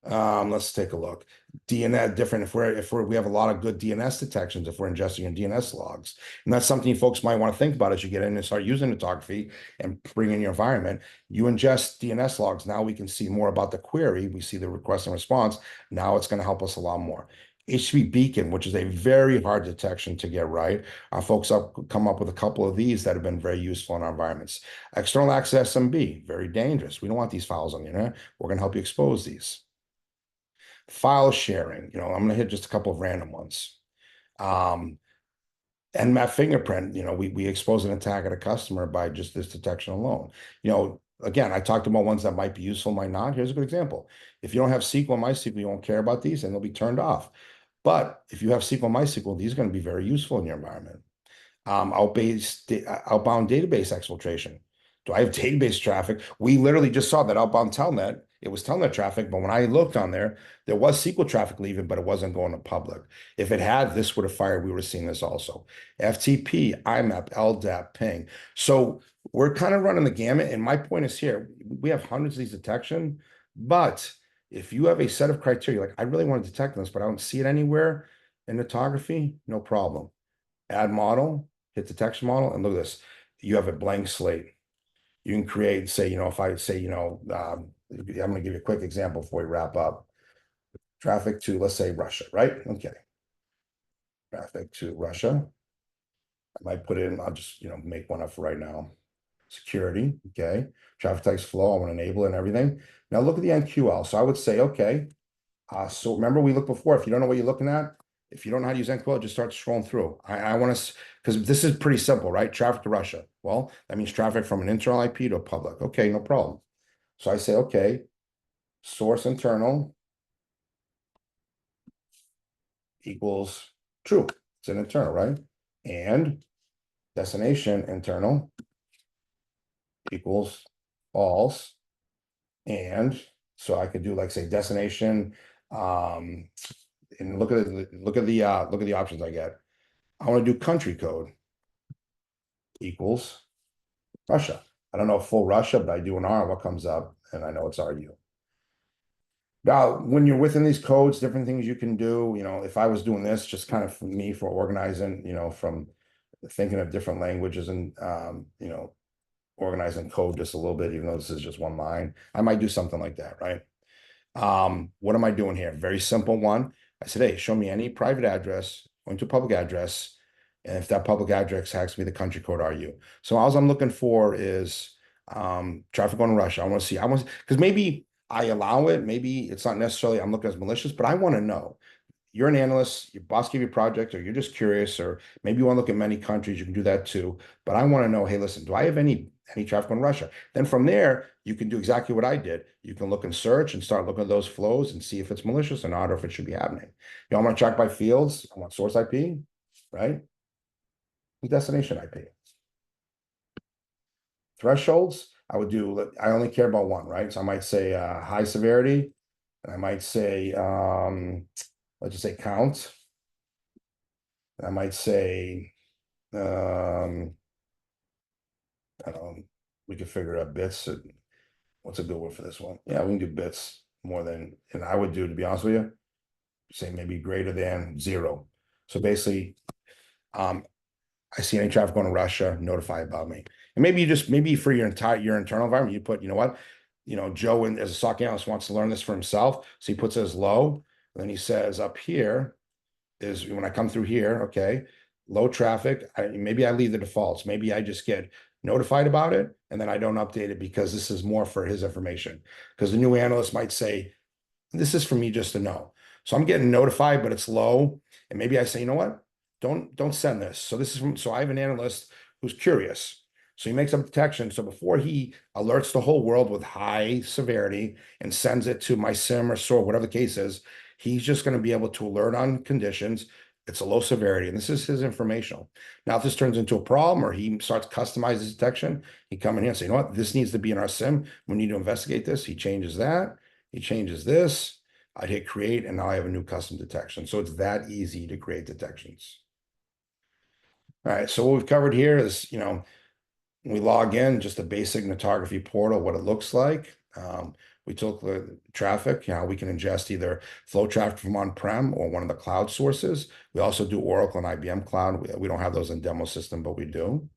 Let's take a look. DNS different if we have a lot of good DNS detections if we're ingesting in DNS logs. And that's something you folks might want to think about as you get in and start using Netography and bring in your environment. You ingest DNS logs. Now we can see more about the query. We see the request and response. Now it's going to help us a lot more. HTTP beacon, which is a very hard detection to get right. Our folks come up with a couple of these that have been very useful in our environments. External access SMB, very dangerous. We don't want these files on the internet. We're going to help you expose these. File sharing, I'm going to hit just a couple of random ones. Nmap fingerprint, we expose an attack at a customer by just this detection alone. Again, I talked about ones that might be useful, might not. Here's a good example. If you don't have SQL and MySQL, you won't care about these and they'll be turned off. But if you have SQL and MySQL, these are going to be very useful in your environment. Outbound database exfiltration. Do I have database traffic? We literally just saw that outbound telnet. It was telnet traffic, but when I looked on there was SQL traffic leaving, but it wasn't going to public. If it had, this would have fired. We would have seen this also. FTP, IMAP, LDAP, ping. So we're kind of running the gamut. And my point is here, we have hundreds of these detection, but if you have a set of criteria, like I really want to detect this, but I don't see it anywhere in Netography, no problem. Add model, hit detection model, and look at this. You have a blank slate. You can create, say, if I say, I'm going to give you a quick example before we wrap up. Traffic to, let's say, Russia, right? Okay. Traffic to Russia. I might put in, I'll just, make one up for right now. Security, okay. Traffic types flow, I want to enable it and everything. Now look at the MQL. So I would say, okay, so remember we looked before, if you don't know what you're looking at, if you don't know how to use MQL, just start scrolling through. I want to, because this is pretty simple, right? Traffic to Russia. Well, that means traffic from an internal IP to a public. Okay, no problem. So I say, okay, source internal equals true. It's an internal, right? And destination internal equals false. And so I could do like say destination, and look at the options I get. I want to do country code equals Russia. I don't know full Russia, but I do an R, what comes up, and I know it's RU. Now, when you're within these codes, different things you can do, if I was doing this, just kind of for me for organizing, from thinking of different languages and, organizing code just a little bit, even though this is just one line, I might do something like that, right? What am I doing here? Very simple one. I said, hey, show me any private address, going to a public address, and if that public address has me the country code RU. So all I'm looking for is traffic going to Russia. Because maybe I allow it, maybe it's not necessarily I'm looking as malicious, but I want to know. You're an analyst, your boss gave you a project, or you're just curious, or maybe you want to look at many countries, you can do that too. But I want to know, hey, listen, do I have any traffic on Russia? Then from there, you can do exactly what I did. You can look and search and start looking at those flows and see if it's malicious or not, or if it should be happening. I want to track by fields. I want source IP, right? And destination IP. Thresholds, I only care about one, right? So I might say high severity, and I might say, let's just say count. And I might say, I don't know, we could figure out bits. What's a good word for this one? Yeah, we can do bits more than, and I would do, to be honest with you, say maybe greater than 0. So basically, I see any traffic going to Russia, notify about me. And maybe for your internal environment, you put, Joe as a SOC analyst wants to learn this for himself. So he puts it as low. And then he says up here is when I come through here, okay, low traffic. Maybe I leave the defaults. Maybe I just get notified about it and then I don't update it because this is more for his information. Because the new analyst might say, this is for me just to know. So I'm getting notified, but it's low. And maybe I say, you know what? Don't send this. So I have an analyst who's curious. So he makes up detection. So before he alerts the whole world with high severity and sends it to my SIM or SOAR, whatever the case is, he's just going to be able to alert on conditions. It's a low severity, and this is his informational. Now, if this turns into a problem or he starts customizing his detection, he come in here and say, you know what, this needs to be in our SIM. We need to investigate this. He changes that. He changes this. I'd hit create, and now I have a new custom detection. So it's that easy to create detections. All right, so what we've covered here is, we log in, just a basic Netography portal, what it looks like. We took the traffic, we can ingest either flow traffic from on-prem or one of the cloud sources. We also do Oracle and IBM Cloud. We don't have those in demo system, but we do.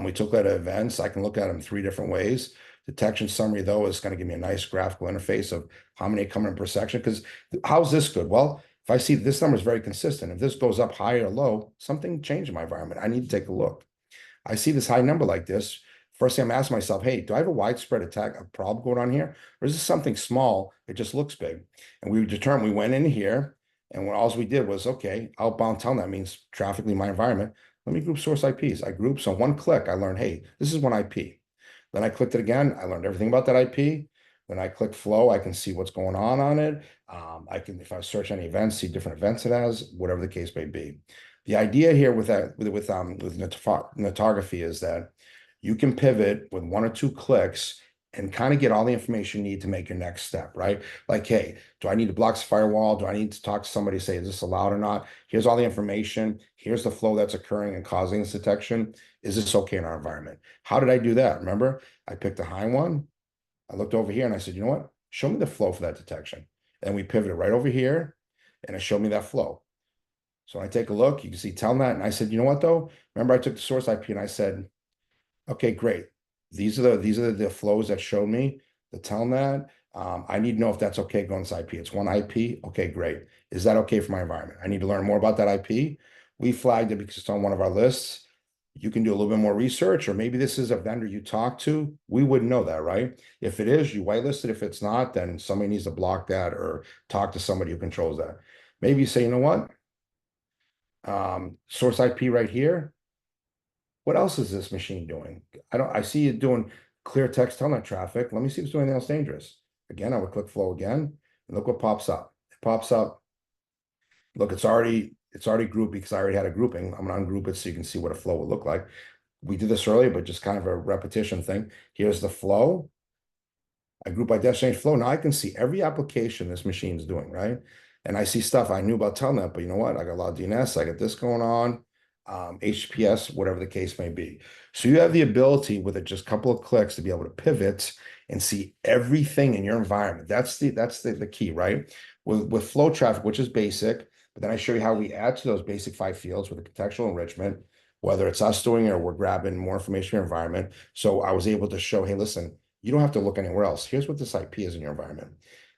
We took that events. I can look at them 3 different ways. Detection summary, though, is going to give me a nice graphical interface of how many come in per section. Because how's this good? Well, If I see this number is very consistent, if this goes up high or low, something changed in my environment. I need to take a look. I see this high number like this. First thing I'm asking myself, hey, do I have a widespread attack, a problem going on here? Or is this something small? It just looks big. And we determined, we went in here, and what all we did was, okay, outbound telnet means traffic leaving my environment. Let me group source IPs. I grouped, so one click, I learned, hey, this is one IP. Then I clicked it again. I learned everything about that IP. Then I click flow. I can see what's going on it. I can, if I search any events, see different events it has, whatever the case may be. The idea here with that, with Netography is that you can pivot with one or two clicks and kind of get all the information you need to make your next step, right? Like, hey, do I need to block the firewall? Do I need to talk to somebody, say, is this allowed or not? Here's all the information. Here's the flow that's occurring and causing this detection. Is this okay in our environment? How did I do that? Remember, I picked a high one. I looked over here and I said, you know what? Show me the flow for that detection. And we pivoted right over here and it showed me that flow. So I take a look, you can see telnet, and I said, you know what though? Remember, I took the source IP and I said, okay, great. These are the flows that showed me the telnet. I need to know if that's okay going this IP. It's one IP. Okay, great. Is that okay for my environment? I need to learn more about that IP. We flagged it because it's on one of our lists. You can do a little bit more research, or maybe this is a vendor you talk to. We wouldn't know that, right? If it is, you whitelist it. If it's not, then somebody needs to block that or talk to somebody who controls that. Maybe you say, you know what? Source IP right here. What else is this machine doing? I see it doing clear text telnet traffic. Let me see if it's doing anything else dangerous. Again, I would click flow again, and look what pops up. It pops up. Look, it's already grouped because I already had a grouping. I'm gonna ungroup it so you can see what a flow would look like. We did this earlier, but just kind of a repetition thing. Here's the flow. I group by destination flow. Now I can see every application this machine is doing, right? And I see stuff I knew about Telnet, but you know what? I got a lot of DNS, I got this going on, HTTPS, whatever the case may be. So you have the ability with just a couple of clicks to be able to pivot and see everything in your environment. That's the key, right? With flow traffic, which is basic, but then I show you how we add to those basic 5 fields with the contextual enrichment, whether it's us doing it or we're grabbing more information in your environment. So I was able to show, hey, listen, you don't have to look anywhere else. Here's what this IP is in your environment.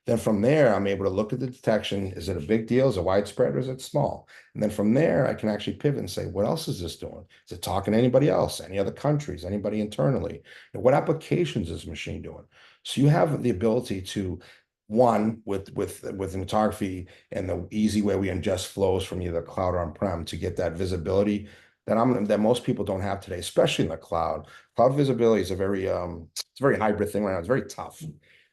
Then from there, I'm able to look at the detection. Is it a big deal? Is it widespread or is it small? And then from there, I can actually pivot and say, what else is this doing? Is it talking to anybody else, any other countries, anybody internally? And what applications is this machine doing? So you have the ability to, one, with Netography and the easy way we ingest flows from either cloud or on-prem to get that visibility that most people don't have today, especially in the cloud. Cloud visibility is it's a very hybrid thing right now. It's very tough.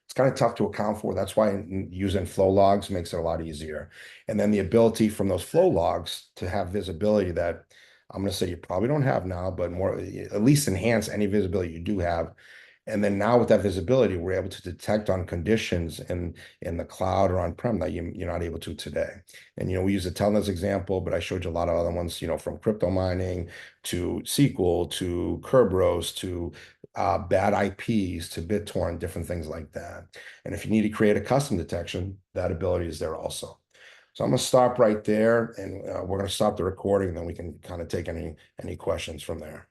It's kind of tough to account for. That's why using flow logs makes it a lot easier. And then the ability from those flow logs to have visibility that I'm going to say you probably don't have now, but more at least enhance any visibility you do have. And then now with that visibility, we're able to detect on conditions in the cloud or on-prem that you're not able to today. And, we use a Telnet example, but I showed you a lot of other ones, from crypto mining to SQL to Kerberos to bad IPs to BitTorrent, different things like that. And if you need to create a custom detection, that ability is there also. So I'm going to stop right there and we're going to stop the recording, and then we can kind of take any questions from there.